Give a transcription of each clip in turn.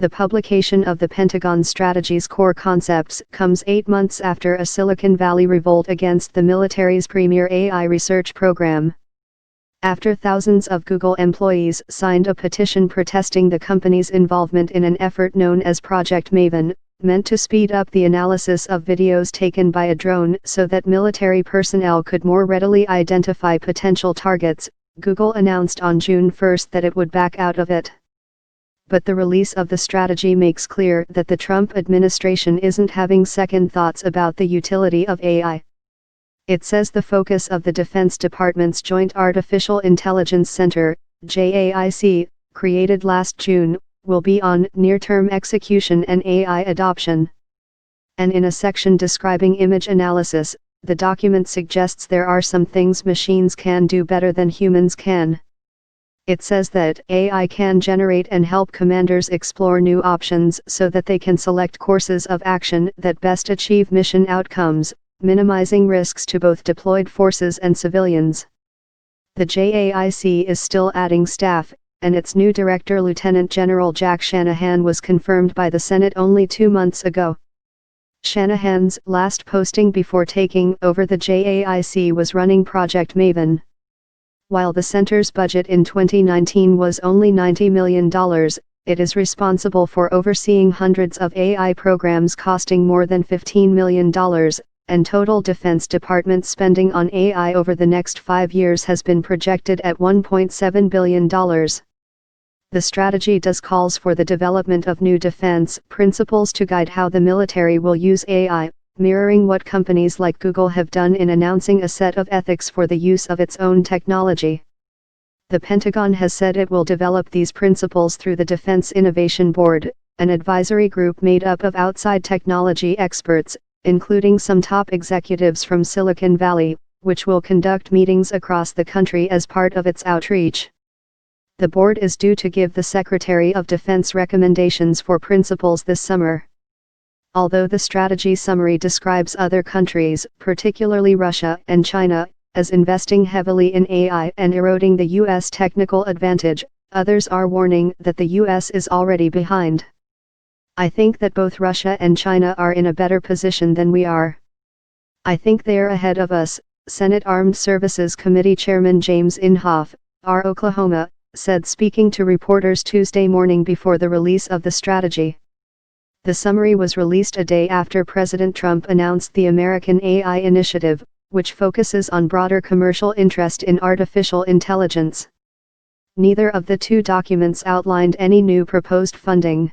The publication of the Pentagon strategy's core concepts comes 8 months after a Silicon Valley revolt against the military's premier AI research program. After thousands of Google employees signed a petition protesting the company's involvement in an effort known as Project Maven, meant to speed up the analysis of videos taken by a drone so that military personnel could more readily identify potential targets, Google announced on June 1 that it would back out of it. But the release of the strategy makes clear that the Trump administration isn't having second thoughts about the utility of AI. It says the focus of the Defense Department's Joint Artificial Intelligence Center, JAIC, created last June, will be on near-term execution and AI adoption. And in a section describing image analysis, the document suggests there are some things machines can do better than humans can. It says that AI can generate and help commanders explore new options so that they can select courses of action that best achieve mission outcomes, minimizing risks to both deployed forces and civilians. The JAIC is still adding staff, and its new director, Lieutenant General Jack Shanahan, was confirmed by the Senate only 2 months ago. Shanahan's last posting before taking over the JAIC was running Project Maven. While the center's budget in 2019 was only $90 million, it is responsible for overseeing hundreds of AI programs costing more than $15 million, and total Defense Department spending on AI over the next 5 years has been projected at $1.7 billion. The strategy does calls for the development of new defense principles to guide how the military will use AI, mirroring what companies like Google have done in announcing a set of ethics for the use of its own technology. The Pentagon has said it will develop these principles through the Defense Innovation Board, an advisory group made up of outside technology experts, including some top executives from Silicon Valley, which will conduct meetings across the country as part of its outreach. The board is due to give the Secretary of Defense recommendations for principles this summer. Although the strategy summary describes other countries, particularly Russia and China, as investing heavily in AI and eroding the U.S. technical advantage, others are warning that the U.S. is already behind. I think that both Russia and China are in a better position than we are. I think they're ahead of us, Senate Armed Services Committee Chairman James Inhofe, R. Oklahoma, said, speaking to reporters Tuesday morning before the release of the strategy. The summary was released a day after President Trump announced the American AI Initiative, which focuses on broader commercial interest in artificial intelligence. Neither of the two documents outlined any new proposed funding.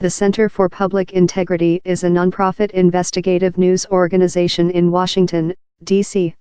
The Center for Public Integrity is a nonprofit investigative news organization in Washington, D.C.